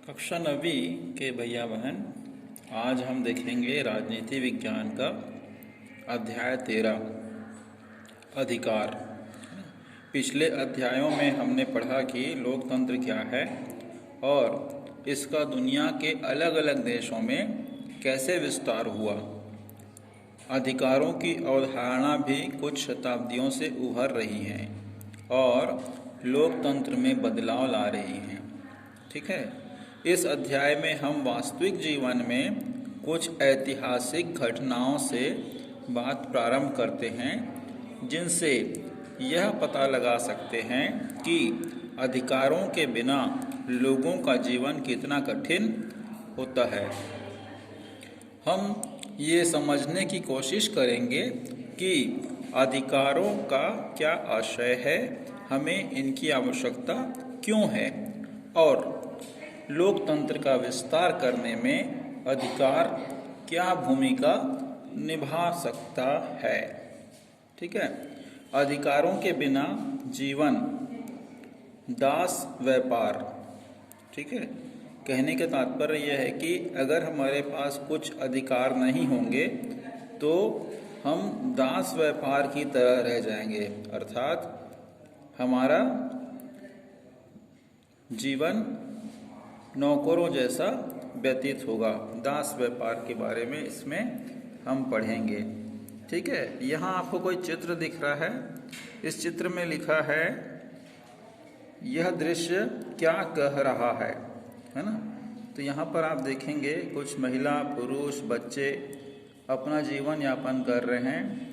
कक्षा 9वीं के भैया बहन, आज हम देखेंगे राजनीति विज्ञान का अध्याय 13 अधिकार। पिछले अध्यायों में हमने पढ़ा कि लोकतंत्र क्या है और इसका दुनिया के अलग अलग देशों में कैसे विस्तार हुआ। अधिकारों की अवधारणा भी कुछ शताब्दियों से उभर रही है और लोकतंत्र में बदलाव ला रही हैं। ठीक है, इस अध्याय में हम वास्तविक जीवन में कुछ ऐतिहासिक घटनाओं से बात प्रारंभ करते हैं जिनसे यह पता लगा सकते हैं कि अधिकारों के बिना लोगों का जीवन कितना कठिन होता है। हम ये समझने की कोशिश करेंगे कि अधिकारों का क्या आशय है, हमें इनकी आवश्यकता क्यों है और लोकतंत्र का विस्तार करने में अधिकार क्या भूमिका निभा सकता है। ठीक है, अधिकारों के बिना जीवन दास व्यापार। ठीक है, कहने का तात्पर्य यह है कि अगर हमारे पास कुछ अधिकार नहीं होंगे तो हम दास व्यापार की तरह रह जाएंगे, अर्थात हमारा जीवन नौकरों जैसा व्यतीत होगा। दास व्यापार के बारे में इसमें हम पढ़ेंगे। ठीक है, यहाँ आपको कोई चित्र दिख रहा है। इस चित्र में लिखा है यह दृश्य क्या कह रहा है ना। तो यहाँ पर आप देखेंगे कुछ महिला पुरुष बच्चे अपना जीवन यापन कर रहे हैं,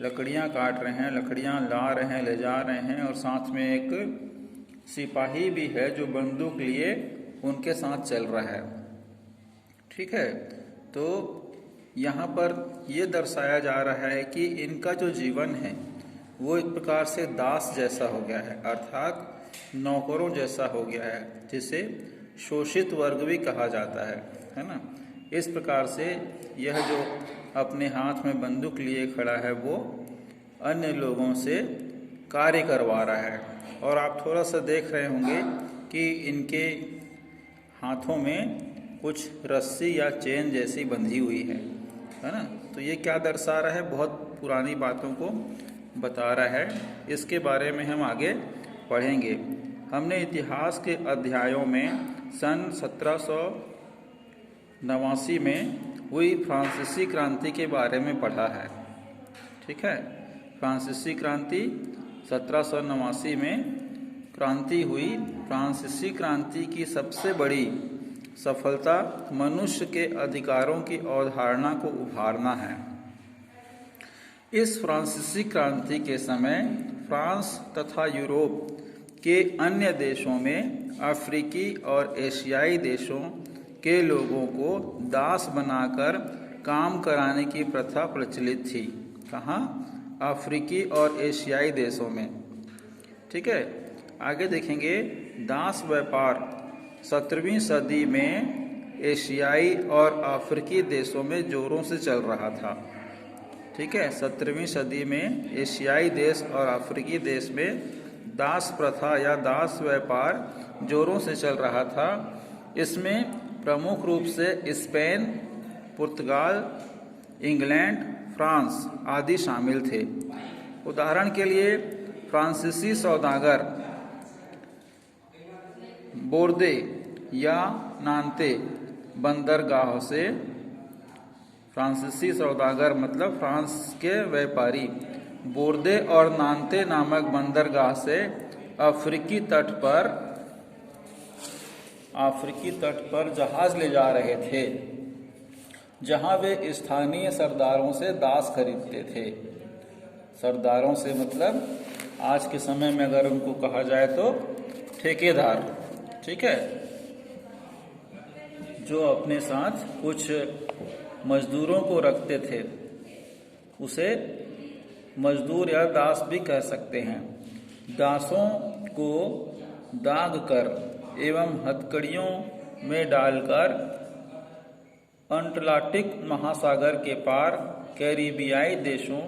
लकड़ियाँ काट रहे हैं, लकड़ियाँ ला रहे हैं, ले जा रहे हैं और साथ में एक सिपाही भी है जो बंदूक लिए उनके साथ चल रहा है। ठीक है, तो यहाँ पर यह दर्शाया जा रहा है कि इनका जो जीवन है वो एक प्रकार से दास जैसा हो गया है, अर्थात नौकरों जैसा हो गया है, जिसे शोषित वर्ग भी कहा जाता है ना। इस प्रकार से यह जो अपने हाथ में बंदूक लिए खड़ा है वो अन्य लोगों से कार्य करवा रहा है। और आप थोड़ा सा देख रहे होंगे कि इनके हाथों में कुछ रस्सी या चेन जैसी बंधी हुई है ना। तो ये क्या दर्शा रहा है, बहुत पुरानी बातों को बता रहा है। इसके बारे में हम आगे पढ़ेंगे। हमने इतिहास के अध्यायों में सन 1789 में हुई फ्रांसीसी क्रांति के बारे में पढ़ा है। ठीक है, फ्रांसीसी क्रांति 1789 में क्रांति हुई। फ्रांसीसी क्रांति की सबसे बड़ी सफलता मनुष्य के अधिकारों की अवधारणा को उभारना है। इस फ्रांसीसी क्रांति के समय फ्रांस तथा यूरोप के अन्य देशों में अफ्रीकी और एशियाई देशों के लोगों को दास बनाकर काम कराने की प्रथा प्रचलित थी। कहाँ? अफ्रीकी और एशियाई देशों में। ठीक है, आगे देखेंगे दास व्यापार 17वीं सदी में एशियाई और अफ्रीकी देशों में जोरों से चल रहा था। ठीक है, 17वीं सदी में एशियाई देश और अफ्रीकी देश में दास प्रथा या दास व्यापार जोरों से चल रहा था। इसमें प्रमुख रूप से स्पेन, पुर्तगाल, इंग्लैंड, फ्रांस आदि शामिल थे। उदाहरण के लिए फ्रांसीसी सौदागर बोर्दे या नान्ते बंदरगाह से, फ्रांसीसी सौदागर मतलब फ्रांस के व्यापारी बोर्दे और नान्ते नामक बंदरगाह से अफ्रीकी तट पर जहाज ले जा रहे थे, जहां वे स्थानीय सरदारों से दास खरीदते थे। सरदारों से मतलब आज के समय में अगर उनको कहा जाए तो ठेकेदार। ठीक है, जो अपने साथ कुछ मजदूरों को रखते थे, उसे मजदूर या दास भी कह सकते हैं। दासों को दाग कर एवं हथकड़ियों में डालकर अटलांटिक महासागर के पार कैरिबियाई देशों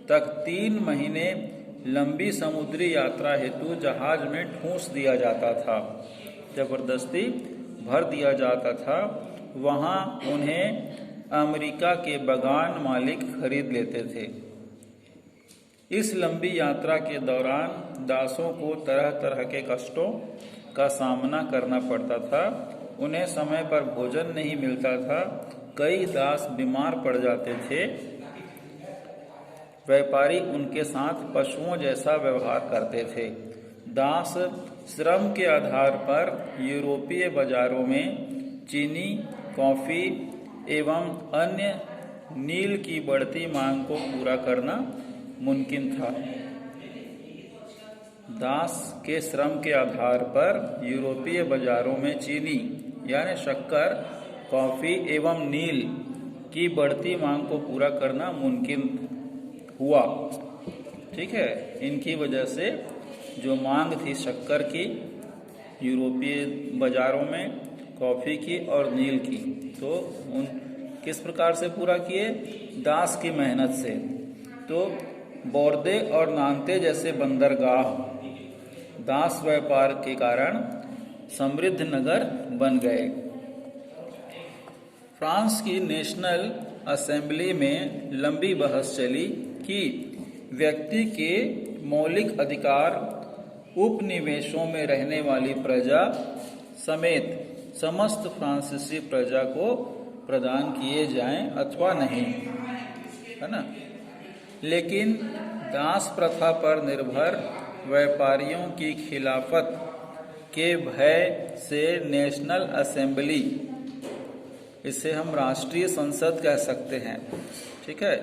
तक 3 महीने लंबी समुद्री यात्रा हेतु जहाज में ठूंस दिया जाता था। जबरदस्ती भर दिया जाता था, वहाँ उन्हें अमेरिका के बागान मालिक खरीद लेते थे। इस लंबी यात्रा के दौरान दासों को तरह तरह के कष्टों का सामना करना पड़ता था। उन्हें समय पर भोजन नहीं मिलता था, कई दास बीमार पड़ जाते थे। व्यापारी उनके साथ पशुओं जैसा व्यवहार करते थे। दास श्रम के आधार पर यूरोपीय बाजारों में चीनी, कॉफी एवं अन्य नील की बढ़ती मांग को पूरा करना मुमकिन था। दास के श्रम के आधार पर यूरोपीय बाजारों में चीनी यानी शक्कर, कॉफी एवं नील की बढ़ती मांग को पूरा करना मुमकिन हुआ। ठीक है, इनकी वजह से जो मांग थी शक्कर की यूरोपीय बाजारों में, कॉफी की और नील की, तो उन किस प्रकार से पूरा किए? दास की मेहनत से। तो बोर्दे और नांते जैसे बंदरगाह दास व्यापार के कारण समृद्ध नगर बन गए। फ्रांस की नेशनल असेंबली में लंबी बहस चली कि व्यक्ति के मौलिक अधिकार उपनिवेशों में रहने वाली प्रजा समेत समस्त फ्रांसीसी प्रजा को प्रदान किए जाएं अथवा नहीं, है ना। लेकिन दास प्रथा पर निर्भर व्यापारियों की खिलाफत के भय से नेशनल असेंबली, इसे हम राष्ट्रीय संसद कह सकते हैं, ठीक है,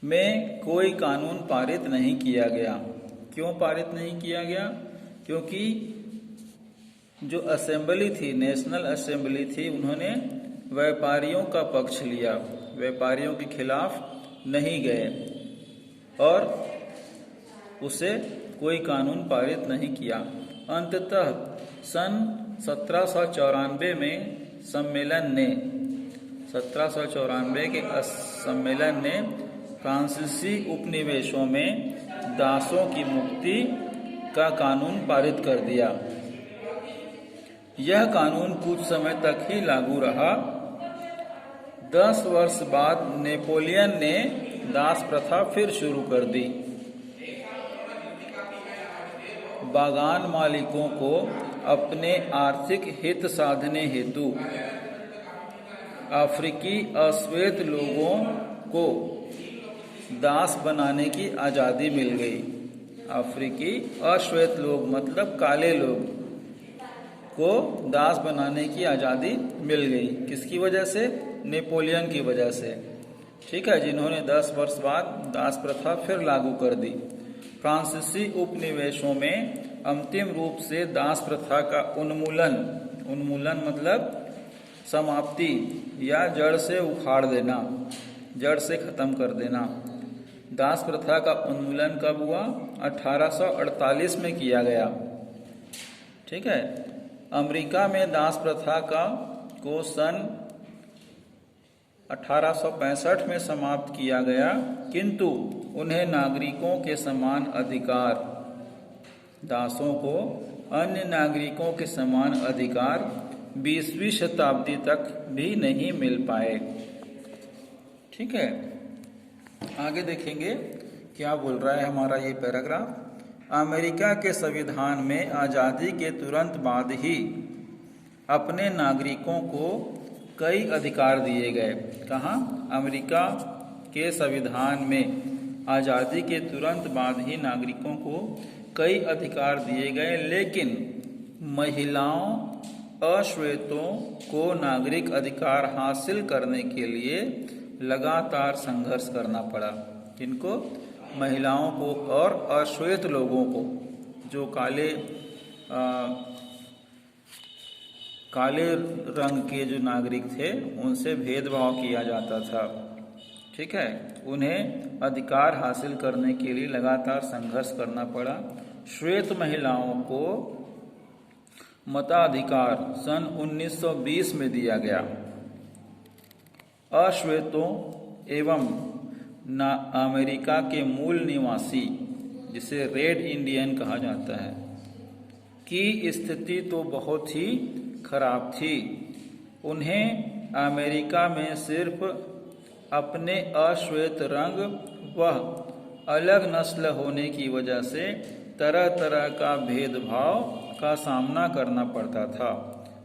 में कोई कानून पारित नहीं किया गया। क्यों पारित नहीं किया गया? क्योंकि जो असेंबली थी, नेशनल असेंबली थी, उन्होंने व्यापारियों का पक्ष लिया, व्यापारियों के खिलाफ नहीं गए और उसे कोई कानून पारित नहीं किया। अंततः सन 1794 में सम्मेलन ने 1794 के सम्मेलन ने फ्रांसीसी उपनिवेशों में दासों की मुक्ति का कानून पारित कर दिया। यह कानून कुछ समय तक ही लागू रहा। 10 वर्ष बाद नेपोलियन ने दास प्रथा फिर शुरू कर दी। बागान मालिकों को अपने आर्थिक हित साधने हेतु अफ्रीकी अश्वेत लोगों को दास बनाने की आज़ादी मिल गई। अफ्रीकी अश्वेत लोग मतलब काले लोग को दास बनाने की आज़ादी मिल गई। किसकी वजह से? नेपोलियन की वजह से, ठीक है, जिन्होंने 10 वर्ष बाद दास प्रथा फिर लागू कर दी। फ्रांसीसी उपनिवेशों में अंतिम रूप से दास प्रथा का उन्मूलन मतलब समाप्ति या जड़ से उखाड़ देना, जड़ से खत्म कर देना। दास प्रथा का उन्मूलन कब हुआ? 1848 में किया गया, ठीक है। अमेरिका में दास प्रथा को सन 1865 में समाप्त किया गया, किंतु उन्हें नागरिकों के समान अधिकार, दासों को अन्य नागरिकों के समान अधिकार 20वीं शताब्दी तक भी नहीं मिल पाए, ठीक है। आगे देखेंगे क्या बोल रहा है हमारा ये पैराग्राफ। अमेरिका के संविधान में आज़ादी के तुरंत बाद ही अपने नागरिकों को कई अधिकार दिए गए। कहाँ? अमेरिका के संविधान में आज़ादी के तुरंत बाद ही नागरिकों को कई अधिकार दिए गए, लेकिन महिलाओं, अश्वेतों को नागरिक अधिकार हासिल करने के लिए लगातार संघर्ष करना पड़ा। इनको महिलाओं को और अश्वेत लोगों को, जो काले रंग के जो नागरिक थे, उनसे भेदभाव किया जाता था, ठीक है। उन्हें अधिकार हासिल करने के लिए लगातार संघर्ष करना पड़ा। श्वेत महिलाओं को मताधिकार सन 1920 में दिया गया। अश्वेतों एवं अमेरिका के मूल निवासी, जिसे रेड इंडियन कहा जाता है, की स्थिति तो बहुत ही खराब थी। उन्हें अमेरिका में सिर्फ अपने अश्वेत रंग व अलग नस्ल होने की वजह से तरह तरह का भेदभाव का सामना करना पड़ता था।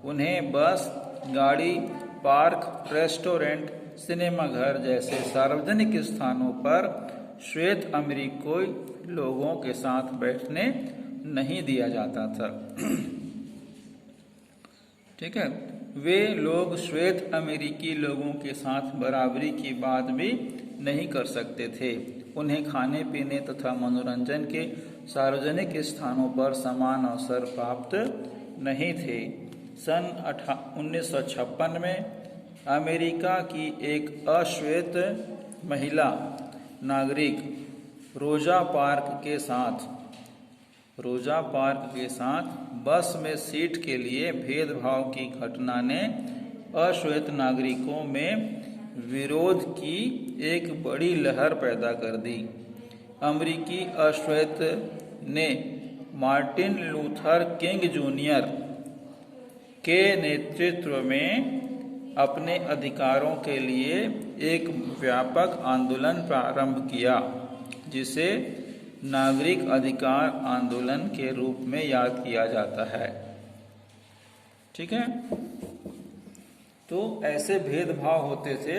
उन्हें बस, गाड़ी, पार्क, रेस्टोरेंट, सिनेमा घर जैसे सार्वजनिक स्थानों पर श्वेत अमेरिकी लोगों के साथ बैठने नहीं दिया जाता था। ठीक है, वे लोग श्वेत अमेरिकी लोगों के साथ बराबरी की बात भी नहीं कर सकते थे। उन्हें खाने पीने तथा मनोरंजन के सार्वजनिक स्थानों पर समान अवसर प्राप्त नहीं थे। सन 1956 में अमेरिका की एक अश्वेत महिला नागरिक रोजा पार्क के साथ बस में सीट के लिए भेदभाव की घटना ने अश्वेत नागरिकों में विरोध की एक बड़ी लहर पैदा कर दी। अमेरिकी अश्वेत ने मार्टिन लूथर किंग जूनियर के नेतृत्व में अपने अधिकारों के लिए एक व्यापक आंदोलन प्रारंभ किया, जिसे नागरिक अधिकार आंदोलन के रूप में याद किया जाता है। ठीक है, तो ऐसे भेदभाव होते थे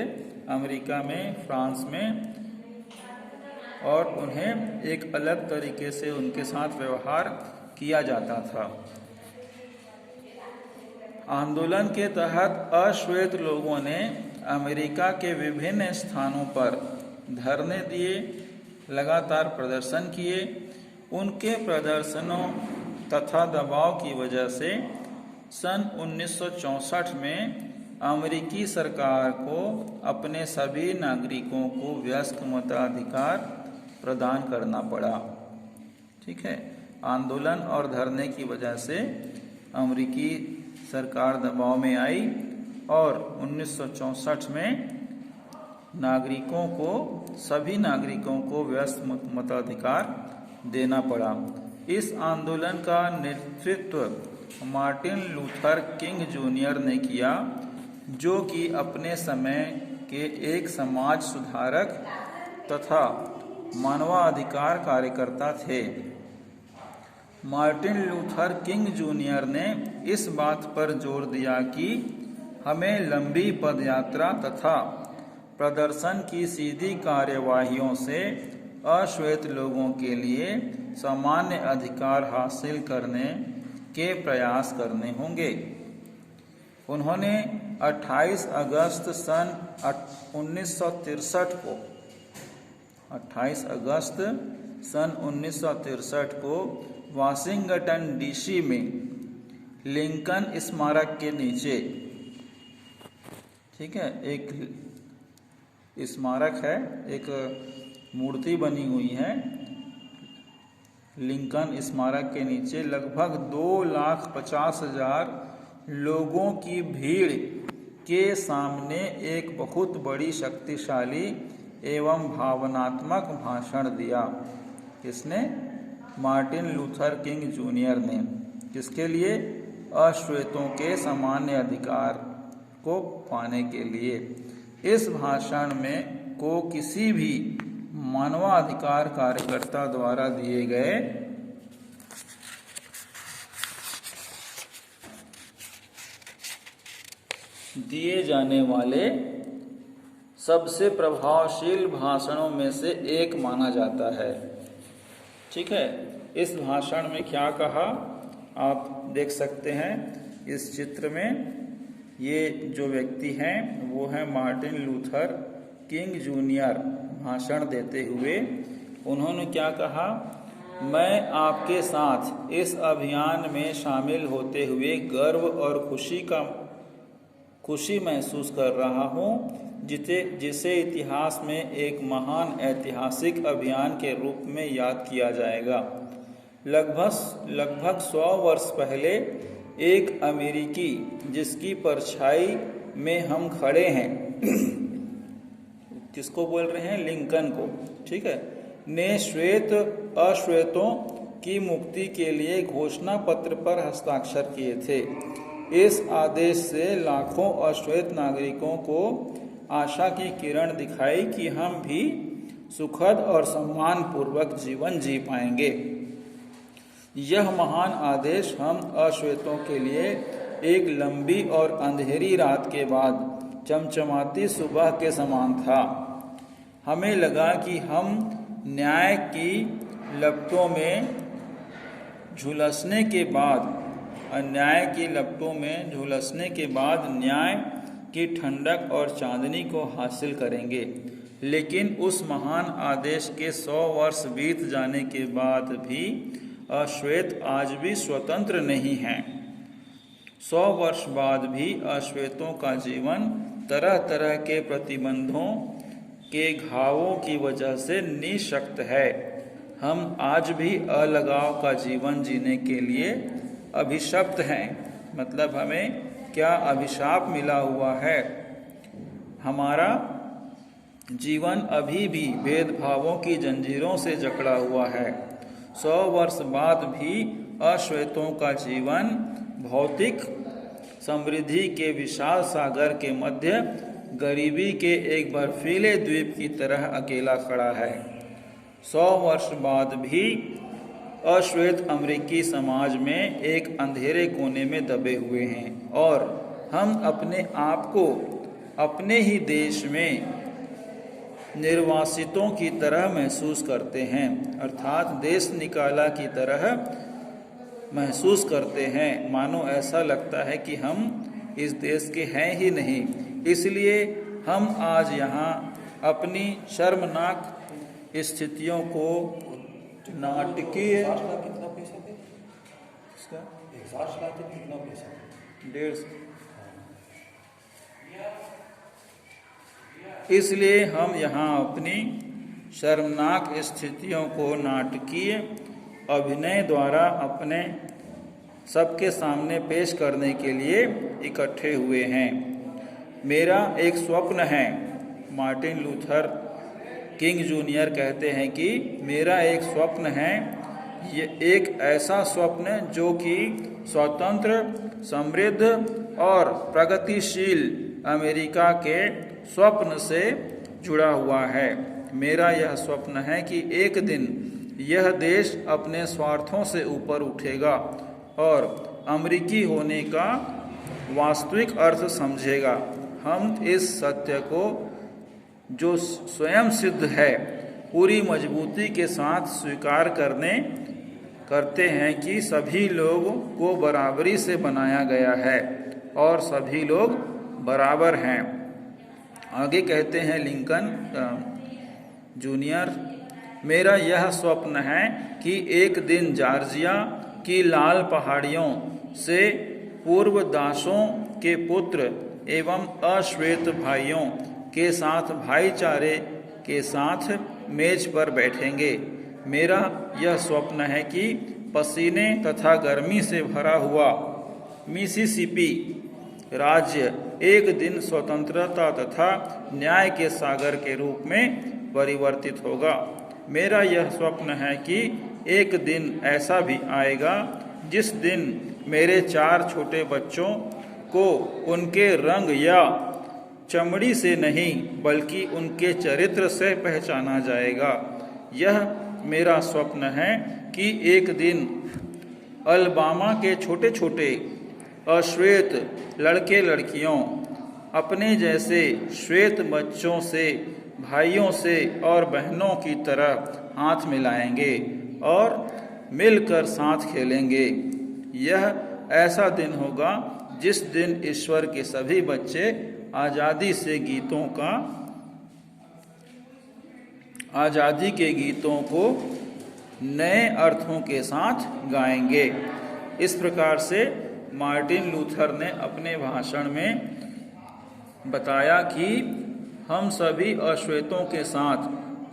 अमेरिका में, फ्रांस में, और उन्हें एक अलग तरीके से उनके साथ व्यवहार किया जाता था। आंदोलन के तहत अश्वेत लोगों ने अमेरिका के विभिन्न स्थानों पर धरने दिए, लगातार प्रदर्शन किए। उनके प्रदर्शनों तथा दबाव की वजह से सन 1964 में अमेरिकी सरकार को अपने सभी नागरिकों को वयस्क मताधिकार प्रदान करना पड़ा। ठीक है, आंदोलन और धरने की वजह से अमेरिकी सरकार दबाव में आई और 1964 में सभी नागरिकों को वयस्क मताधिकार देना पड़ा। इस आंदोलन का नेतृत्व मार्टिन लूथर किंग जूनियर ने किया, जो कि अपने समय के एक समाज सुधारक तथा मानवाधिकार कार्यकर्ता थे। मार्टिन लूथर किंग जूनियर ने इस बात पर जोर दिया कि हमें लंबी पदयात्रा तथा प्रदर्शन की सीधी कार्यवाहियों से अश्वेत लोगों के लिए सामान्य अधिकार हासिल करने के प्रयास करने होंगे। उन्होंने 28 अगस्त सन 1963 को वाशिंगटन डीसी में लिंकन स्मारक के नीचे, ठीक है, एक स्मारक है, एक मूर्ति बनी हुई है, लिंकन स्मारक के नीचे लगभग 2,50,000 लोगों की भीड़ के सामने एक बहुत बड़ी शक्तिशाली एवं भावनात्मक भाषण दिया। किसने? मार्टिन लूथर किंग जूनियर ने। किसके लिए? अश्वेतों के सामान्य अधिकार को पाने के लिए। इस भाषण में को किसी भी मानवाधिकार कार्यकर्ता द्वारा दिए जाने वाले सबसे प्रभावशील भाषणों में से एक माना जाता है। ठीक है, इस भाषण में क्या कहा आप देख सकते हैं इस चित्र में। ये जो व्यक्ति हैं वो है मार्टिन लूथर किंग जूनियर। भाषण देते हुए उन्होंने क्या कहा? मैं आपके साथ इस अभियान में शामिल होते हुए गर्व और खुशी महसूस कर रहा हूँ, जिसे इतिहास में एक महान ऐतिहासिक अभियान के रूप में याद किया जाएगा। लगभग 100 वर्ष पहले एक अमेरिकी, जिसकी परछाई में हम खड़े हैं, किसको बोल रहे हैं? लिंकन को। ठीक है, ने अश्वेतों की मुक्ति के लिए घोषणा पत्र पर हस्ताक्षर किए थे। इस आदेश से लाखों अश्वेत नागरिकों को आशा की किरण दिखाई कि हम भी सुखद और सम्मान पूर्वक जीवन जी पाएंगे। यह महान आदेश हम अश्वेतों के लिए एक लंबी और अंधेरी रात के बाद चमचमाती सुबह के समान था। हमें लगा कि हम न्याय की लपटों में झुलसने के बाद अन्याय की लपटों में झुलसने के बाद न्याय की ठंडक और चांदनी को हासिल करेंगे। लेकिन उस महान आदेश के 100 वर्ष बीत जाने के बाद भी अश्वेत आज भी स्वतंत्र नहीं हैं। 100 वर्ष बाद भी अश्वेतों का जीवन तरह तरह के प्रतिबंधों के घावों की वजह से निःशक्त है। हम आज भी अलगाव का जीवन जीने के लिए अभिशप्त हैं। मतलब हमें क्या अभिशाप मिला हुआ है। हमारा जीवन अभी भी भेदभावों की जंजीरों से जकड़ा हुआ है। 100 वर्ष बाद भी अश्वेतों का जीवन भौतिक समृद्धि के विशाल सागर के मध्य गरीबी के एक बर्फीले द्वीप की तरह अकेला खड़ा है। 100 वर्ष बाद भी अश्वेत अमेरिकी समाज में एक अंधेरे कोने में दबे हुए हैं और हम अपने आप को अपने ही देश में निर्वासितों की तरह महसूस करते हैं, अर्थात देश निकाला की तरह महसूस करते हैं। मानो ऐसा लगता है कि हम इस देश के हैं ही नहीं। इसलिए हम आज यहाँ अपनी शर्मनाक स्थितियों को नाटकीय कितना पैसा थे इसका? 1 लाख कितना पैसा? 150। इसलिए हम यहाँ अपनी शर्मनाक स्थितियों को नाटकीय अभिनय द्वारा अपने सबके सामने पेश करने के लिए इकट्ठे हुए हैं। मेरा एक स्वप्न है। मार्टिन लूथर किंग जूनियर कहते हैं कि मेरा एक स्वप्न है, ये एक ऐसा स्वप्न जो कि स्वतंत्र, समृद्ध और प्रगतिशील अमेरिका के स्वप्न से जुड़ा हुआ है। मेरा यह स्वप्न है कि एक दिन यह देश अपने स्वार्थों से ऊपर उठेगा और अमेरिकी होने का वास्तविक अर्थ समझेगा। हम इस सत्य को जो स्वयं सिद्ध है पूरी मजबूती के साथ स्वीकार करते हैं कि सभी लोगों को बराबरी से बनाया गया है और सभी लोग बराबर हैं। आगे कहते हैं लिंकन जूनियर, मेरा यह स्वप्न है कि एक दिन जॉर्जिया की लाल पहाड़ियों से पूर्व दासों के पुत्र एवं अश्वेत भाइयों के साथ भाईचारे के साथ मेज पर बैठेंगे। मेरा यह स्वप्न है कि पसीने तथा गर्मी से भरा हुआ मिसिसिपी राज्य एक दिन स्वतंत्रता तथा न्याय के सागर के रूप में परिवर्तित होगा। मेरा यह स्वप्न है कि एक दिन ऐसा भी आएगा जिस दिन मेरे 4 छोटे बच्चों को उनके रंग या चमड़ी से नहीं बल्कि उनके चरित्र से पहचाना जाएगा। यह मेरा स्वप्न है कि एक दिन अलबामा के छोटे छोटे अश्वेत लड़के लड़कियों अपने जैसे श्वेत बच्चों से, भाइयों से और बहनों की तरह हाथ मिलाएंगे और मिलकर साथ खेलेंगे। यह ऐसा दिन होगा जिस दिन ईश्वर के सभी बच्चे आज़ादी के गीतों को नए अर्थों के साथ गाएंगे। इस प्रकार से मार्टिन लूथर ने अपने भाषण में बताया कि हम सभी अश्वेतों के साथ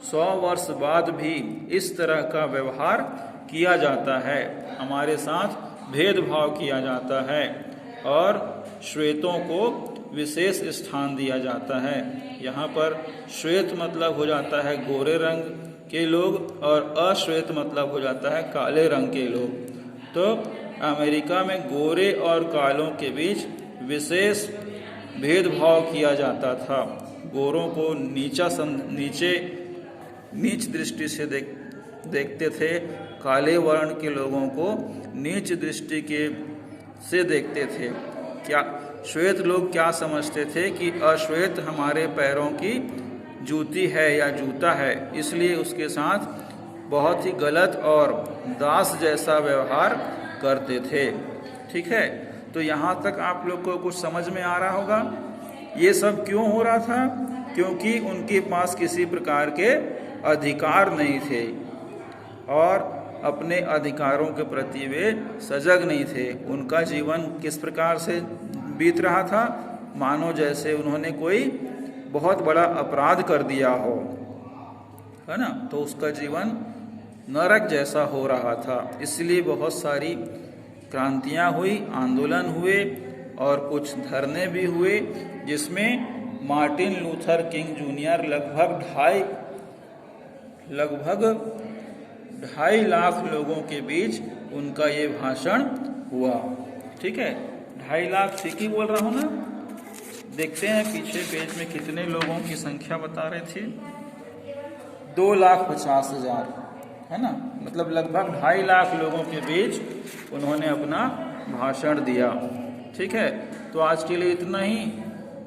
100 वर्ष बाद भी इस तरह का व्यवहार किया जाता है, हमारे साथ भेदभाव किया जाता है और श्वेतों को विशेष स्थान दिया जाता है। यहाँ पर श्वेत मतलब हो जाता है गोरे रंग के लोग और अश्वेत मतलब हो जाता है काले रंग के लोग। तो अमेरिका में गोरे और कालों के बीच विशेष भेदभाव किया जाता था। गोरों को नीच दृष्टि से देखते थे, काले वर्ण के लोगों को नीच दृष्टि से देखते थे। क्या श्वेत लोग क्या समझते थे कि अश्वेत हमारे पैरों की जूती है या जूता है, इसलिए उसके साथ बहुत ही गलत और दास जैसा व्यवहार करते थे। ठीक है, तो यहाँ तक आप लोग को कुछ समझ में आ रहा होगा। ये सब क्यों हो रहा था? क्योंकि उनके पास किसी प्रकार के अधिकार नहीं थे और अपने अधिकारों के प्रति वे सजग नहीं थे। उनका जीवन किस प्रकार से बीत रहा था? मानो जैसे उन्होंने कोई बहुत बड़ा अपराध कर दिया हो, है ना। तो उसका जीवन नरक जैसा हो रहा था। इसलिए बहुत सारी क्रांतियां हुई, आंदोलन हुए और कुछ धरने भी हुए, जिसमें मार्टिन लूथर किंग जूनियर लगभग 2.5 लाख लोगों के बीच उनका ये भाषण हुआ। ठीक है, 2.5 लाख, ठीक ही बोल रहा हूँ ना। देखते हैं पीछे पेज में कितने लोगों की संख्या बता रहे थे। 2,50,000, है ना। मतलब लगभग 2.5 लाख लोगों के बीच उन्होंने अपना भाषण दिया। ठीक है, तो आज के लिए इतना ही।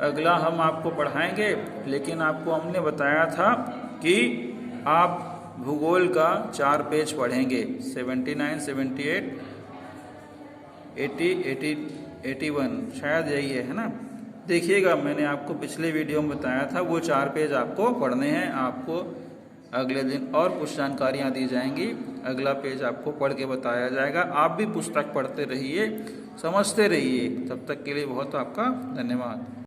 अगला हम आपको पढ़ाएंगे, लेकिन आपको हमने बताया था कि आप भूगोल का 4 पेज पढ़ेंगे, 79, 78, 80, 81, शायद यही है ना। देखिएगा, मैंने आपको पिछले वीडियो में बताया था, वो 4 पेज आपको पढ़ने हैं। आपको अगले दिन और कुछ जानकारियाँ दी जाएंगी, अगला पेज आपको पढ़ के बताया जाएगा। आप भी पुस्तक पढ़ते रहिए, समझते रहिए। तब तक के लिए बहुत आपका धन्यवाद।